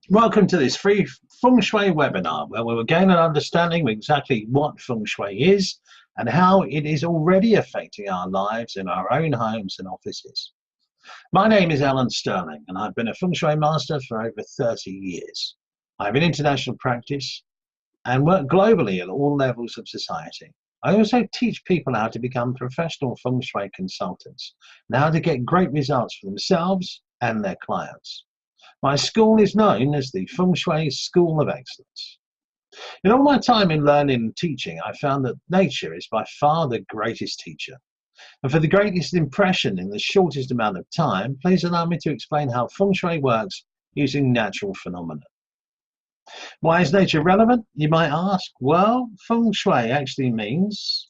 Welcome to this free Feng Shui webinar where we'll gain an understanding of exactly what Feng Shui is and how it is already affecting our lives in our own homes and offices. My name is Alan Sterling and I've been a Feng Shui master for over 30 years. I have an international practice and work globally at all levels of society. I also teach people how to become professional Feng Shui consultants and how to get great results for themselves and their clients. My school is known as the Feng Shui School of Excellence. In all my time in learning and teaching, I found that nature is by far the greatest teacher. And for the greatest impression in the shortest amount of time, please allow me to explain how Feng Shui works using natural phenomena. Why is nature relevant, you might ask? Well, Feng Shui actually means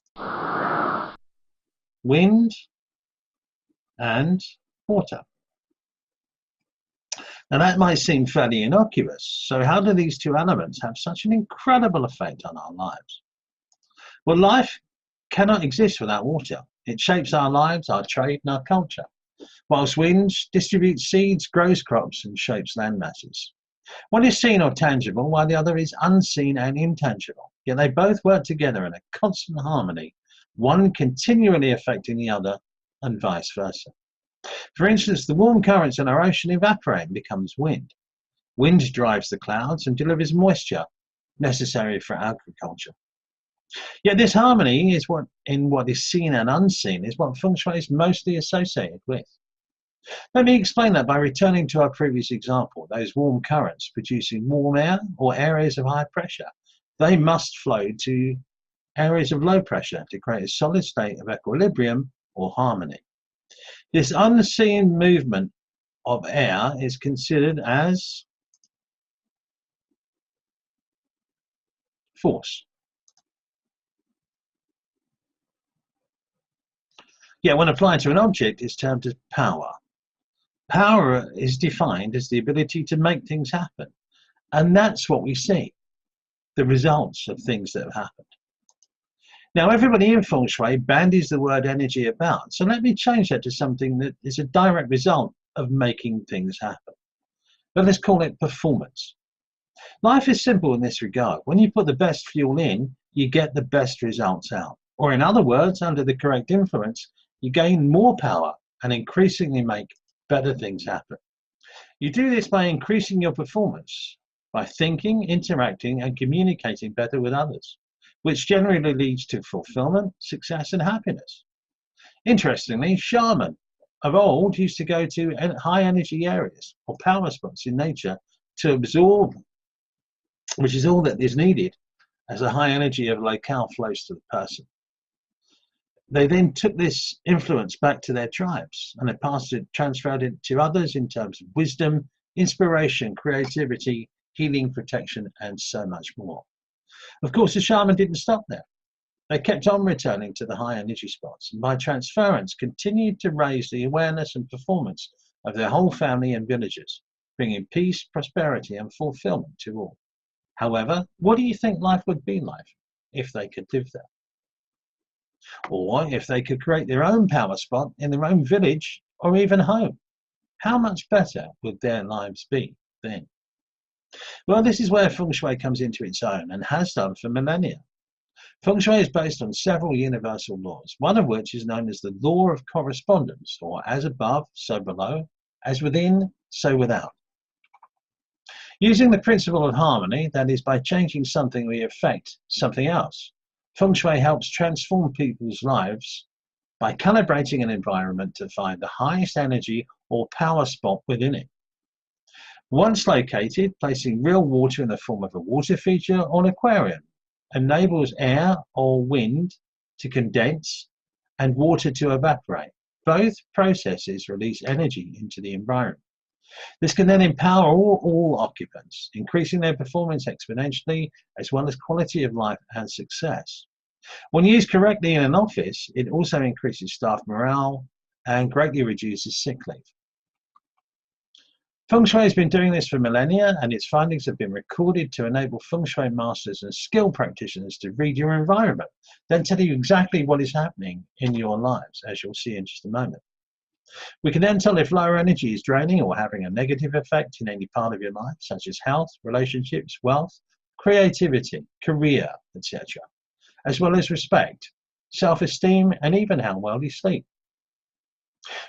wind and water. Now that might seem fairly innocuous, so how do these two elements have such an incredible effect on our lives? Well, life cannot exist without water. It shapes our lives, our trade and our culture, whilst wind distributes seeds, grows crops and shapes land masses. One is seen or tangible while the other is unseen and intangible, yet they both work together in a constant harmony, one continually affecting the other and vice versa. For instance, the warm currents in our ocean evaporate and becomes wind. Wind drives the clouds and delivers moisture necessary for agriculture. Yet this harmony is what is seen and unseen is what Feng Shui is mostly associated with. Let me explain that by returning to our previous example, those warm currents producing warm air or areas of high pressure. They must flow to areas of low pressure to create a solid state of equilibrium or harmony. This unseen movement of air is considered as force. Yet when applied to an object, it's termed as power. Power is defined as the ability to make things happen. And that's what we see, the results of things that have happened. Now, everybody in Feng Shui bandies the word energy about, so let me change that to something that is a direct result of making things happen. But let's call it performance. Life is simple in this regard. When you put the best fuel in, you get the best results out. Or in other words, under the correct influence, you gain more power and increasingly make better things happen. You do this by increasing your performance, by thinking, interacting, and communicating better with others, which generally leads to fulfillment, success, and happiness. Interestingly, shamans of old used to go to high energy areas or power spots in nature to absorb, which is all that is needed as the high energy of locale flows to the person. They then took this influence back to their tribes and they transferred it to others in terms of wisdom, inspiration, creativity, healing, protection, and so much more. Of course, the shaman didn't stop there. They kept on returning to the high energy spots and by transference continued to raise the awareness and performance of their whole family and villages, bringing peace, prosperity, and fulfillment to all. However, what do you think life would be like if they could live there? Or if they could create their own power spot in their own village or even home? How much better would their lives be then? Well, this is where Feng Shui comes into its own and has done for millennia. Feng Shui is based on several universal laws, one of which is known as the law of correspondence, or as above, so below, as within, so without. Using the principle of harmony, that is, by changing something, we affect something else. Feng Shui helps transform people's lives by calibrating an environment to find the highest energy or power spot within it. Once located, placing real water in the form of a water feature or an aquarium enables air or wind to condense and water to evaporate. Both processes release energy into the environment. This can then empower all occupants, increasing their performance exponentially, as well as quality of life and success. When used correctly in an office, it also increases staff morale and greatly reduces sick leave. Feng Shui has been doing this for millennia, and its findings have been recorded to enable Feng Shui masters and skilled practitioners to read your environment, then tell you exactly what is happening in your lives, as you'll see in just a moment. We can then tell if lower energy is draining or having a negative effect in any part of your life, such as health, relationships, wealth, creativity, career, etc., as well as respect, self-esteem, and even how well you sleep.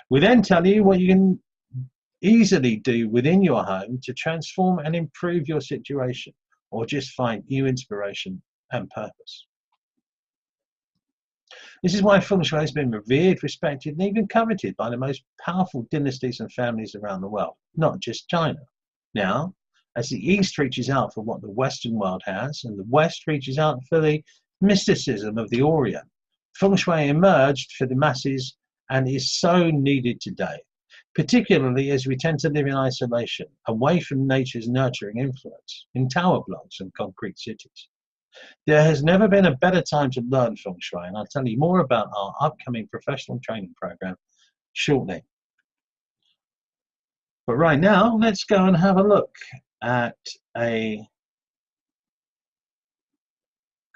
We then tell you what you can easily do within your home to transform and improve your situation, or just find new inspiration and purpose. This is why Feng Shui has been revered, respected, and even coveted by the most powerful dynasties and families around the world, not just China. Now, as the East reaches out for what the Western world has, and the West reaches out for the mysticism of the Orient, Feng Shui emerged for the masses and is so needed today, particularly as we tend to live in isolation, away from nature's nurturing influence, in tower blocks and concrete cities. There has never been a better time to learn Feng Shui, and I'll tell you more about our upcoming professional training program shortly. But right now, let's go and have a look at a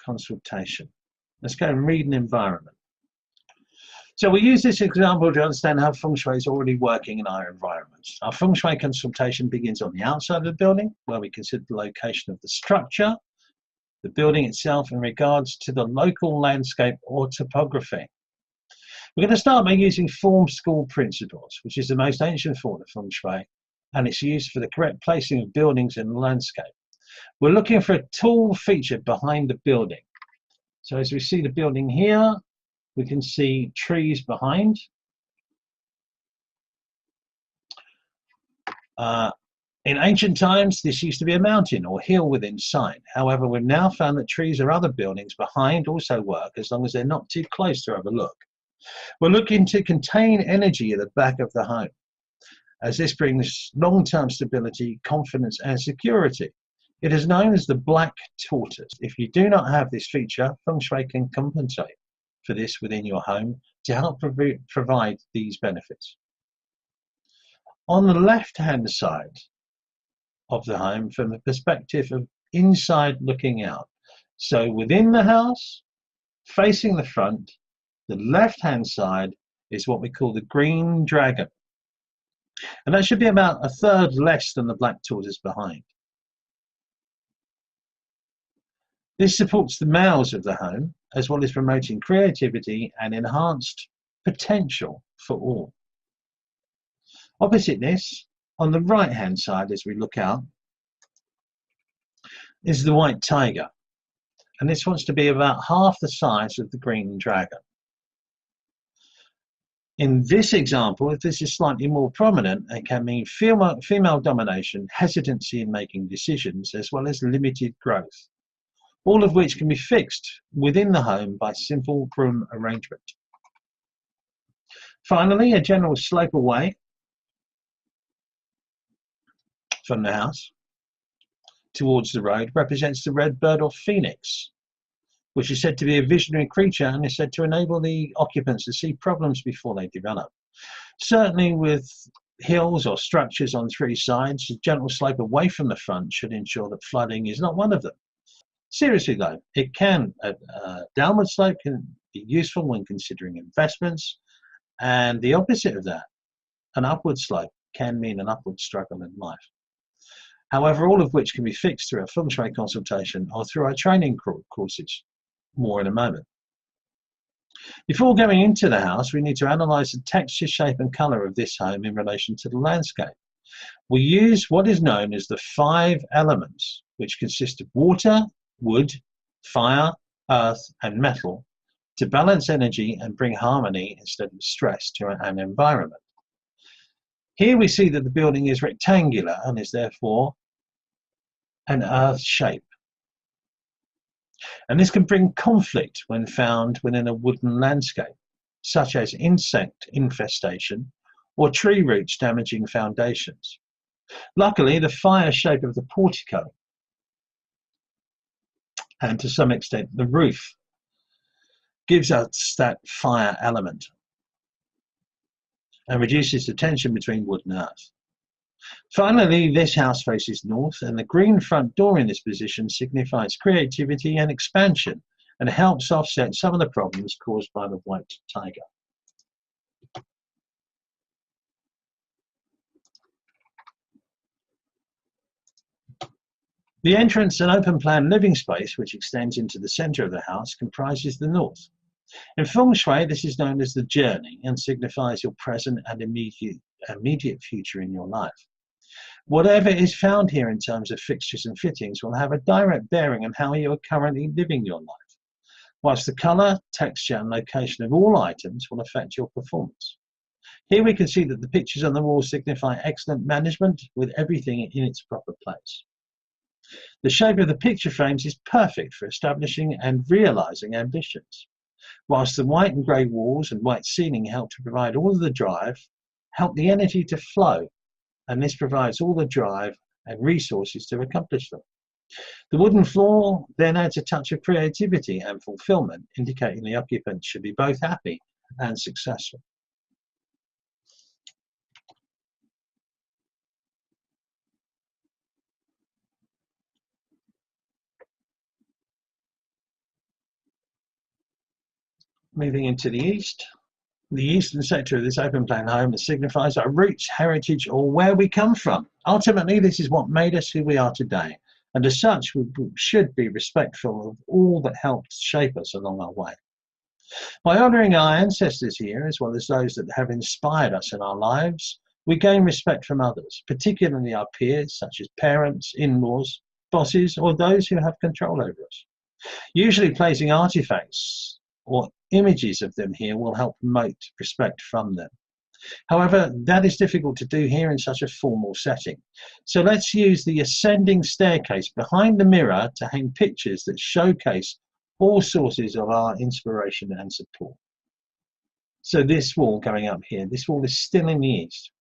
consultation. Let's go and read an environment. So we use this example to understand how Feng Shui is already working in our environments. Our Feng Shui consultation begins on the outside of the building, where we consider the location of the structure, the building itself in regards to the local landscape or topography. We're going to start by using form school principles, which is the most ancient form of Feng Shui, and it's used for the correct placing of buildings in the landscape. We're looking for a tall feature behind the building. So as we see the building here, we can see trees behind. In ancient times, this used to be a mountain or hill within sight. However, we've now found that trees or other buildings behind also work, as long as they're not too close to overlook. We're looking to contain energy at the back of the home, as this brings long-term stability, confidence, and security. It is known as the black tortoise. If you do not have this feature, Feng Shui can compensate for this within your home to help provide these benefits. On the left-hand side of the home, from the perspective of inside looking out, so within the house, facing the front, the left-hand side is what we call the green dragon, and that should be about a third less than the black tortoise behind. This supports the males of the home, as well as promoting creativity and enhanced potential for all. Opposite this, on the right-hand side as we look out, is the white tiger, and this wants to be about half the size of the green dragon. In this example, if this is slightly more prominent, it can mean female domination, hesitancy in making decisions, as well as limited growth, all of which can be fixed within the home by simple room arrangement. Finally, a general slope away from the house towards the road represents the red bird or phoenix, which is said to be a visionary creature and is said to enable the occupants to see problems before they develop. Certainly with hills or structures on three sides, a gentle slope away from the front should ensure that flooding is not one of them. Seriously though, a downward slope can be useful when considering investments, and the opposite of that, an upward slope, can mean an upward struggle in life. However, all of which can be fixed through a Feng Shui consultation or through our training courses. More in a moment. Before going into the house, we need to analyze the texture, shape, and color of this home in relation to the landscape. We use what is known as the 5 elements, which consist of water, wood, fire, earth, and metal, to balance energy and bring harmony instead of stress to an environment. Here we see that the building is rectangular and is therefore an earth shape. And this can bring conflict when found within a wooden landscape, such as insect infestation or tree roots damaging foundations. Luckily, the fire shape of the portico, and to some extent the roof, gives us that fire element. and reduces the tension between wood and earth. Finally, this house faces north, and the green front door in this position signifies creativity and expansion and helps offset some of the problems caused by the white tiger. The entrance and open plan living space, which extends into the center of the house, comprises the north. In Feng Shui, this is known as the journey and signifies your present and immediate future in your life. Whatever is found here in terms of fixtures and fittings will have a direct bearing on how you are currently living your life, whilst the colour, texture and location of all items will affect your performance. Here we can see that the pictures on the wall signify excellent management with everything in its proper place. The shape of the picture frames is perfect for establishing and realising ambitions, whilst the white and grey walls and white ceiling help to provide all of the drive, help the energy to flow, and this provides all the drive and resources to accomplish them. The wooden floor then adds a touch of creativity and fulfillment, indicating the occupants should be both happy and successful. Moving into the east. The eastern sector of this open plan home signifies our roots, heritage, or where we come from. Ultimately, this is what made us who we are today, and as such, we should be respectful of all that helped shape us along our way. By honouring our ancestors here, as well as those that have inspired us in our lives, we gain respect from others, particularly our peers, such as parents, in-laws, bosses, or those who have control over us. Usually placing artifacts or images of them here will help promote respect from them. However, that is difficult to do here in such a formal setting. So let's use the ascending staircase behind the mirror to hang pictures that showcase all sources of our inspiration and support. So this wall going up here, this wall is still in the east.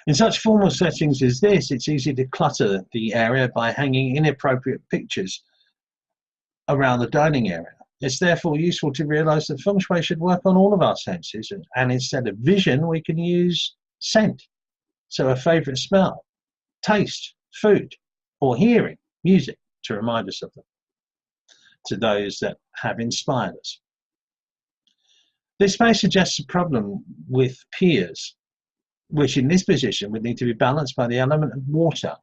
In such formal settings as this, it's easy to clutter the area by hanging inappropriate pictures around the dining area. It's therefore useful to realize that Feng Shui should work on all of our senses, and instead of vision, we can use scent. So a favorite smell, taste, food, or hearing, music, to remind us of them, to those that have inspired us. This may suggest a problem with peers, which in this position would need to be balanced by the element of water.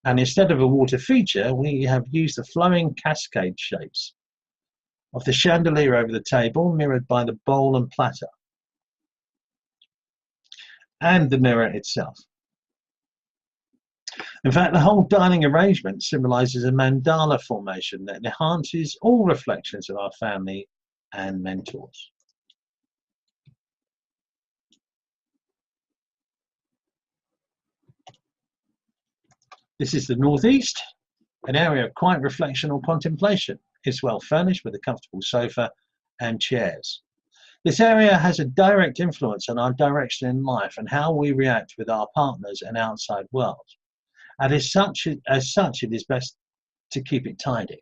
And instead of a water feature, we have used the flowing cascade shapes of the chandelier over the table, mirrored by the bowl and platter, and the mirror itself. In fact, the whole dining arrangement symbolizes a mandala formation that enhances all reflections of our family and mentors. This is the northeast, an area of quiet reflection or contemplation. It's well furnished with a comfortable sofa and chairs. This area has a direct influence on our direction in life and how we react with our partners and outside world. And as such, it is best to keep it tidy,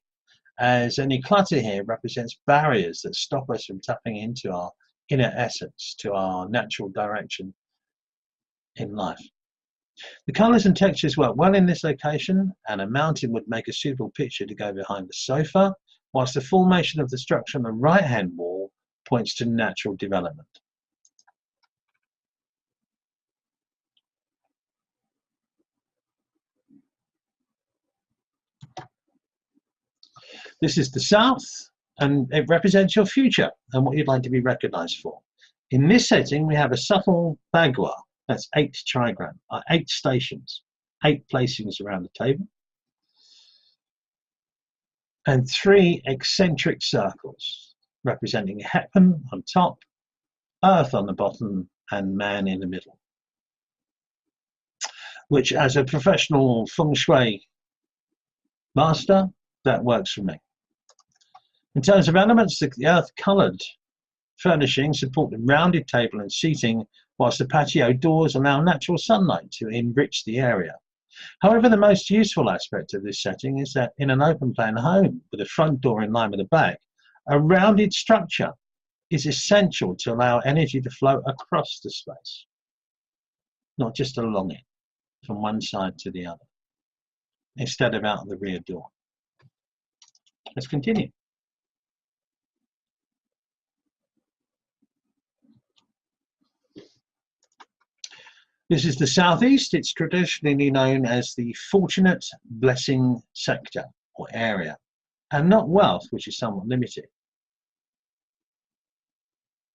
as any clutter here represents barriers that stop us from tapping into our inner essence, to our natural direction in life. The colours and textures work well in this location, and a mountain would make a suitable picture to go behind the sofa, whilst the formation of the structure on the right-hand wall points to natural development. This is the south, and it represents your future and what you'd like to be recognised for. In this setting, we have a subtle bagua. That's 8 trigram, 8 stations, 8 placings around the table, and 3 eccentric circles, representing Heaven on top, Earth on the bottom, and Man in the middle. Which, as a professional Feng Shui master, that works for me. In terms of elements, the earth-coloured furnishings support the rounded table and seating, whilst the patio doors allow natural sunlight to enrich the area. However, the most useful aspect of this setting is that in an open plan home with a front door in line with the back, A rounded structure is essential to allow energy to flow across the space, not just along it, from one side to the other, instead of out of the rear door. Let's continue. This is the southeast. It's traditionally known as the fortunate blessing sector or area, and not wealth, which is somewhat limited.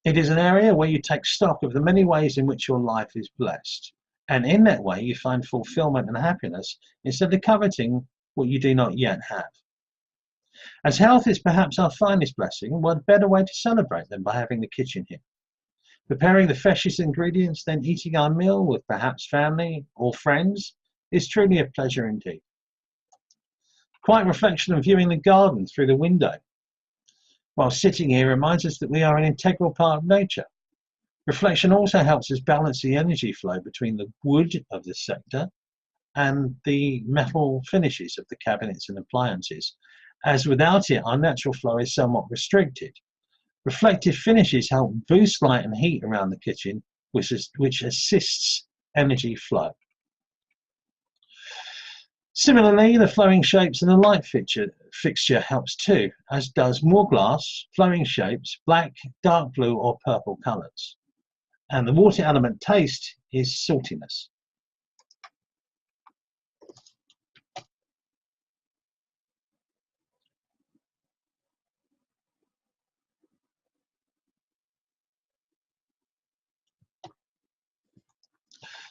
It is an area where you take stock of the many ways in which your life is blessed, and in that way you find fulfillment and happiness instead of coveting what you do not yet have. As health is perhaps our finest blessing, what better way to celebrate than by having the kitchen here? Preparing the freshest ingredients, then eating our meal with perhaps family or friends is truly a pleasure indeed. Quiet reflection and viewing the garden through the window while sitting here reminds us that we are an integral part of nature. Reflection also helps us balance the energy flow between the wood of the sector and the metal finishes of the cabinets and appliances, as without it our natural flow is somewhat restricted. Reflective finishes help boost light and heat around the kitchen, which assists energy flow. Similarly, the flowing shapes and the light fixture helps too, as does more glass, flowing shapes, black, dark blue or purple colours. And the water element taste is saltiness.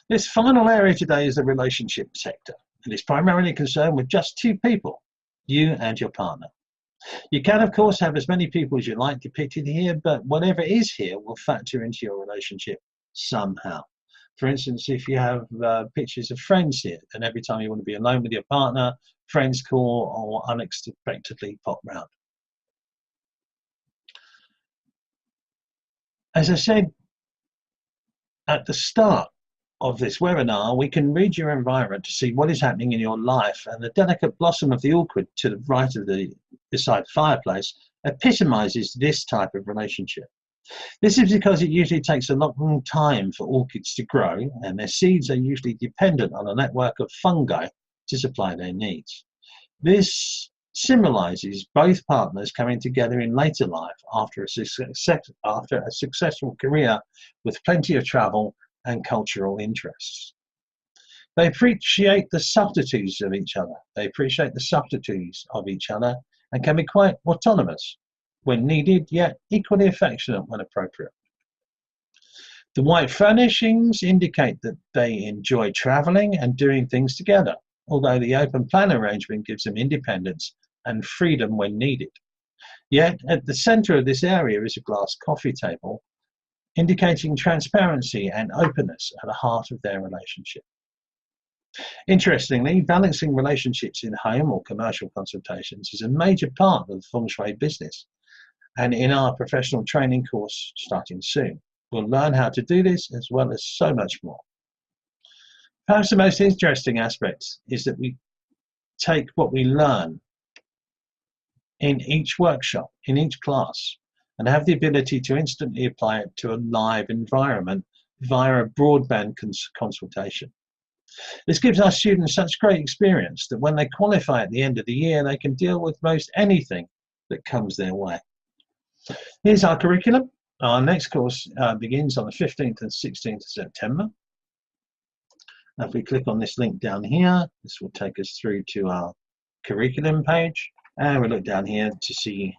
This final area today is the relationship sector. It is primarily concerned with just two people, you and your partner. You can, of course, have as many people as you like depicted here, but whatever is here will factor into your relationship somehow. For instance, if you have pictures of friends here, then every time you want to be alone with your partner, friends call or unexpectedly pop round. As I said at the start of this webinar, we can read your environment to see what is happening in your life, and the delicate blossom of the orchid to the right of the beside the fireplace epitomizes this type of relationship. This is because it usually takes a long time for orchids to grow, and their seeds are usually dependent on a network of fungi to supply their needs. This symbolizes both partners coming together in later life after a successful career with plenty of travel and cultural interests. They appreciate the subtleties of each other. And can be quite autonomous when needed, yet equally affectionate when appropriate. The white furnishings indicate that they enjoy traveling and doing things together, although the open plan arrangement gives them independence and freedom when needed. Yet at the center of this area is a glass coffee table, indicating transparency and openness at the heart of their relationship. Interestingly, balancing relationships in home or commercial consultations is a major part of the Feng Shui business. And in our professional training course starting soon, we'll learn how to do this as well as so much more. Perhaps the most interesting aspect is that we take what we learn in each workshop, in each class, and have the ability to instantly apply it to a live environment via a broadband consultation. This gives our students such great experience that when they qualify at the end of the year, they can deal with most anything that comes their way. Here's our curriculum. Our next course begins on the 15th and 16th of September. Now, if we click on this link down here, this will take us through to our curriculum page. And we'll look down here to see.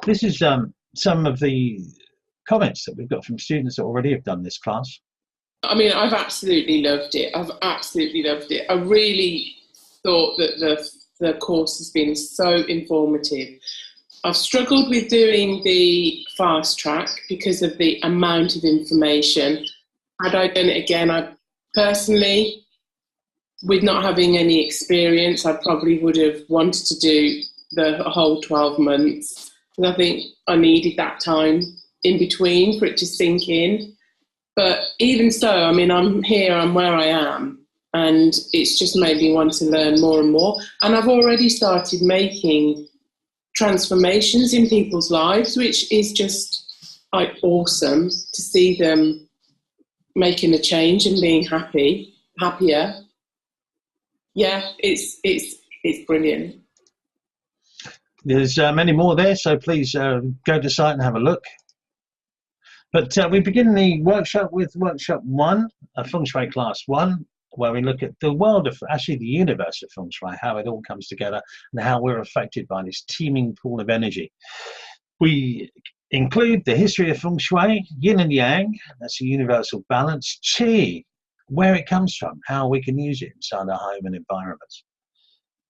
This is some of the comments that we've got from students that already have done this class. I mean, I've absolutely loved it. I really thought that the course has been so informative. I've struggled with doing the fast track because of the amount of information. Had I done it again, I personally, with not having any experience, I probably would have wanted to do the whole 12 months. And I think I needed that time in between for it to sink in. But even so, I mean, I'm here, I'm where I am, and it's just made me want to learn more and more. And I've already started making transformations in people's lives, which is just like awesome to see them making a change and being happier. Yeah, it's brilliant. There's many more there, so please go to the site and have a look. But we begin the workshop with workshop 1, a Feng Shui class 1, where we look at the world of, actually the universe of Feng Shui, how it all comes together and how we're affected by this teeming pool of energy. We include the history of Feng Shui, yin and yang, that's a universal balance, qi, where it comes from, how we can use it inside our home and environments.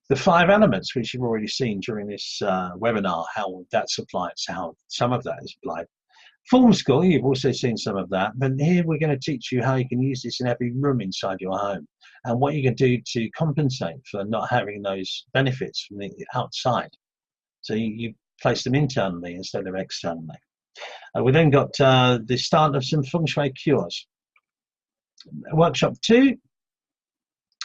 The 5 elements, which you've already seen during this webinar, how that's applied, how some of that is applied. Form school, you've also seen some of that, but here we're going to teach you how you can use this in every room inside your home and what you can do to compensate for not having those benefits from the outside. So you place them internally instead of externally. We then got the start of some Feng Shui cures. Workshop 2,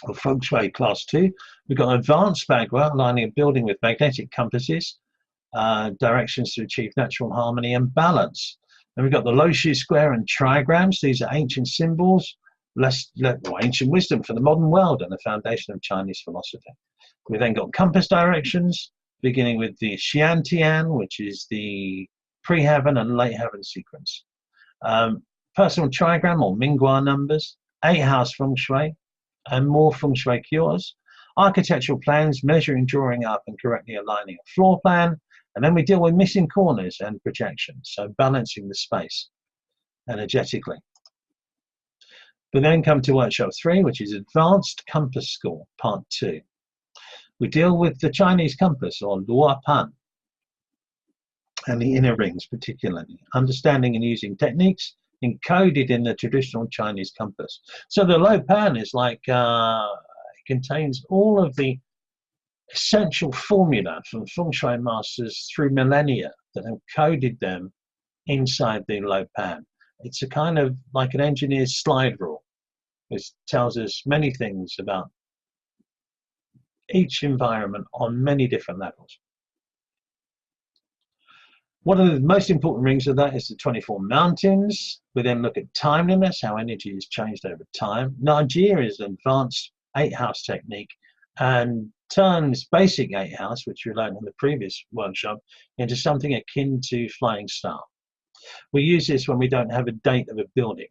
or Feng Shui class 2, we've got advanced Bagua, aligning a building with magnetic compasses, directions to achieve natural harmony and balance. Then we've got the Lo Shu square and trigrams. These are ancient symbols, ancient wisdom for the modern world and the foundation of Chinese philosophy. We then got compass directions, beginning with the Xiantian, which is the pre-heaven and late heaven sequence. Personal trigram or Minghua numbers, 8-house Feng Shui, and more Feng Shui cures. Architectural plans, measuring, drawing up and correctly aligning a floor plan. And then we deal with missing corners and projections, so balancing the space energetically. We then come to workshop 3, which is Advanced Compass School, part 2. We deal with the Chinese compass, or Luo Pan, and the inner rings particularly, understanding and using techniques encoded in the traditional Chinese compass. So the Luo Pan is like, it contains all of the essential formula from Feng Shui masters through millennia that have coded them inside the Luo Pan. It's a kind of like an engineer's slide rule. It tells us many things about each environment on many different levels. One of the most important rings of that is the 24 mountains. We then look at timeliness, how energy has changed over time. Najir is an advanced 8-house technique and turns basic 8-house, which we learned in the previous workshop, into something akin to flying star. We use this when we don't have a date of a building,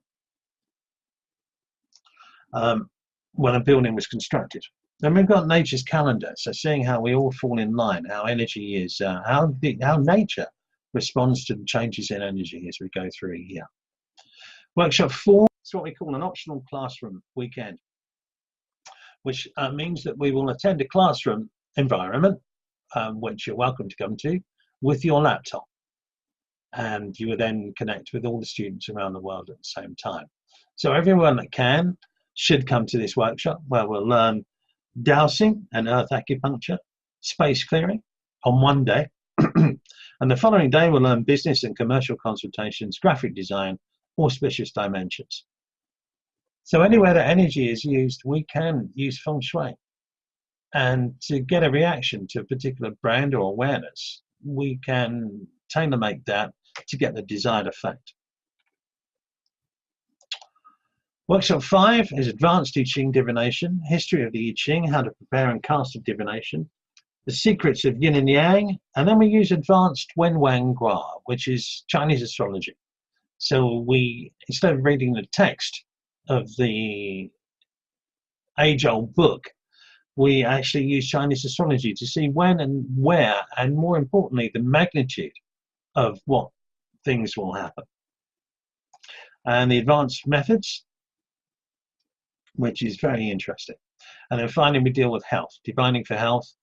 when a building was constructed. Then we've got nature's calendar, so seeing how we all fall in line, how energy is, how nature responds to the changes in energy as we go through a year. Workshop 4 is what we call an optional classroom weekend, which means that we will attend a classroom environment, which you're welcome to come to, with your laptop. And you will then connect with all the students around the world at the same time. So everyone that can should come to this workshop, where we'll learn dowsing and earth acupuncture, space clearing on one day. And the following day we'll learn business and commercial consultations, graphic design, auspicious dimensions. So anywhere that energy is used, we can use Feng Shui. And to get a reaction to a particular brand or awareness, we can tailor-make that to get the desired effect. Workshop 5 is Advanced I Ching Divination, History of the I Ching, how to prepare and cast a divination, the secrets of yin and yang, and then we use Advanced Wen Wang Gua, which is Chinese astrology. So we, instead of reading the text of the age-old book, we actually use Chinese astrology to see when and where, and more importantly, the magnitude of what things will happen. And the advanced methods, which is very interesting. And then finally, we deal with health, divining for health,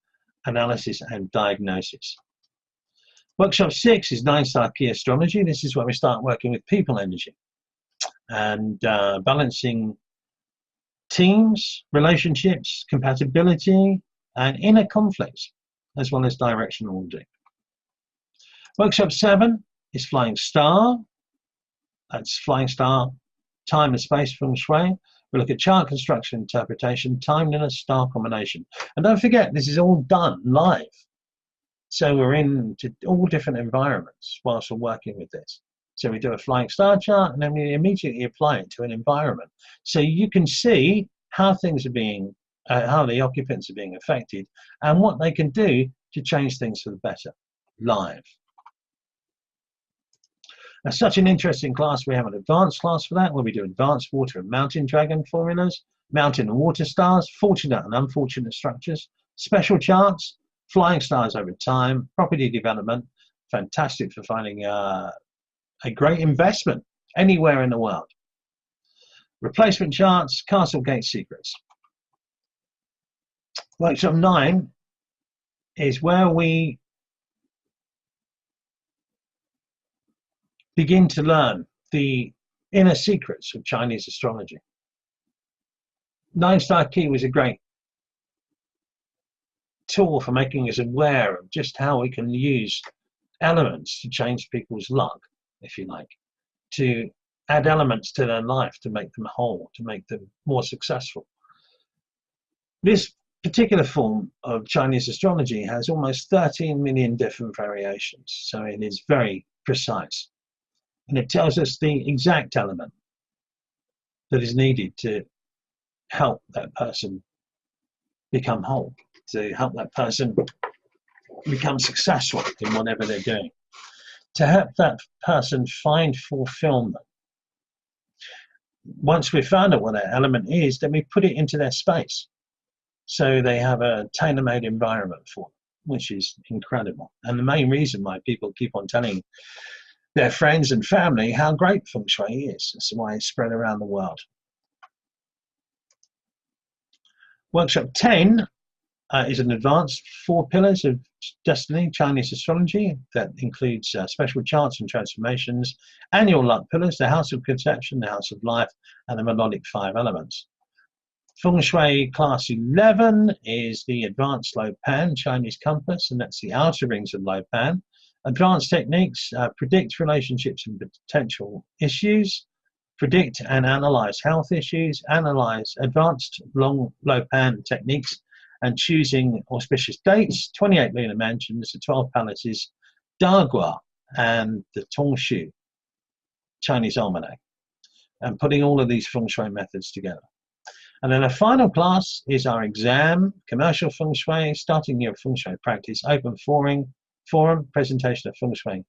analysis and diagnosis. Workshop 6 is 9-star key astrology. This is where we start working with people energy and balancing teams, relationships, compatibility, and inner conflicts, as well as directional order. Workshop 7 is Flying Star. That's Flying Star, time and space Feng Shui. We look at chart construction, interpretation, timeliness, star combination. And don't forget, this is all done live. So we're in all different environments whilst we're working with this. So we do a flying star chart and then we immediately apply it to an environment. So you can see how things are being, how the occupants are being affected and what they can do to change things for the better, live. That's such an interesting class. We have an advanced class for that where we do advanced water and mountain dragon formulas, mountain and water stars, fortunate and unfortunate structures, special charts, flying stars over time, property development, fantastic for finding a great investment anywhere in the world. Replacement charts, castle gate secrets. Workshop 9 is where we begin to learn the inner secrets of Chinese astrology. 9-star key was a great tool for making us aware of just how we can use elements to change people's luck, if you like, to add elements to their life to make them whole, to make them more successful. This particular form of Chinese astrology has almost 13 million different variations, so it is very precise. And it tells us the exact element that is needed to help that person become whole, to help that person become successful in whatever they're doing, to help that person find fulfillment. Once we've found out what that element is, then we put it into their space. So they have a tailor-made environment for them, which is incredible. And the main reason why people keep on telling their friends and family how great Feng Shui is. That's why it's spread around the world. Workshop 10 is an advanced 4 pillars of destiny Chinese astrology that includes special charts and transformations, annual luck pillars, the house of conception, the house of life, and the melodic 5 elements. Feng Shui class 11 is the advanced Lo Pan Chinese compass, and that's the outer rings of Lo Pan. Advanced techniques predict relationships and potential issues, predict and analyze health issues, analyze advanced Lo Pan techniques, and choosing auspicious dates, 28 lunar mansions, the 12 palaces, Dagua, and the Tongshu Chinese almanac, and putting all of these Feng Shui methods together. And then a final class is our exam, commercial Feng Shui, starting your Feng Shui practice, open forum, presentation of Feng Shui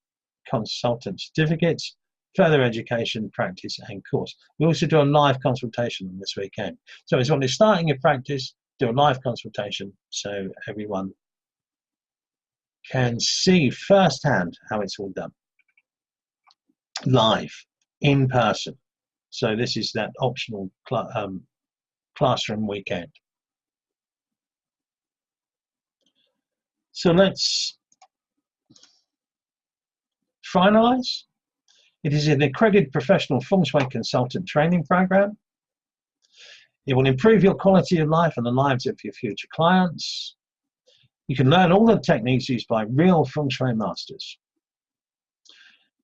consultant certificates, further education, practice, and course. We also do a live consultation on this weekend. So it's when you're starting your practice, do a live consultation so everyone can see firsthand how it's all done. Live, in person. So this is that optional classroom weekend. So let's finalize. It is an accredited professional Feng Shui consultant training program. It will improve your quality of life and the lives of your future clients. You can learn all the techniques used by real Feng Shui masters.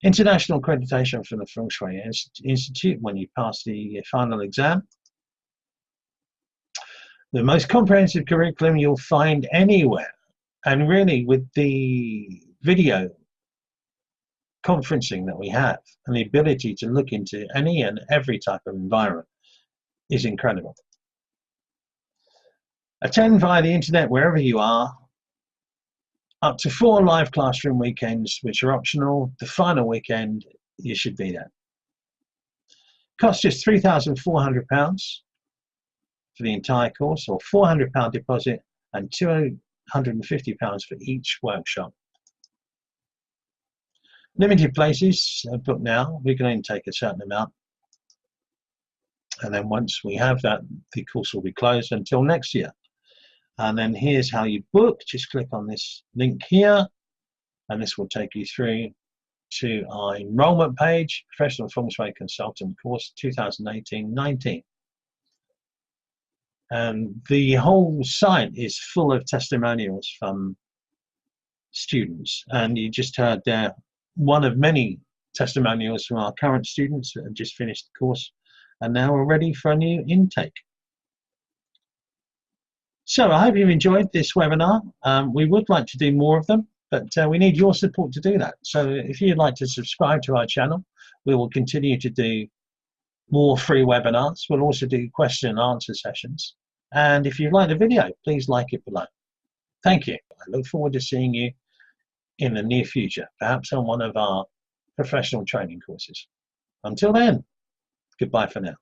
International accreditation from the Feng Shui Institute when you pass the final exam. The most comprehensive curriculum you'll find anywhere. And really with the video conferencing that we have and the ability to look into any and every type of environment is incredible. Attend via the internet wherever you are. Up to 4 live classroom weekends, which are optional. The final weekend, you should be there. Cost just £3,400 for the entire course, or £400 deposit and £250 for each workshop. Limited places are booked now. We can only take a certain amount. And then once we have that, the course will be closed until next year. And then here's how you book. Just click on this link here, and this will take you through to our enrollment page, Professional Feng Shui Consultant Course 2018-19. And the whole site is full of testimonials from students. And you just heard there one of many testimonials from our current students that have just finished the course and now are ready for a new intake. So I hope you enjoyed this webinar. We would like to do more of them. But we need your support to do that. So if you'd like to subscribe to our channel, we will continue to do more free webinars. We'll also do question and answer sessions. And if you like the video, please like it below. Thank you. I look forward to seeing you in the near future, perhaps on one of our professional training courses. Until then, goodbye for now.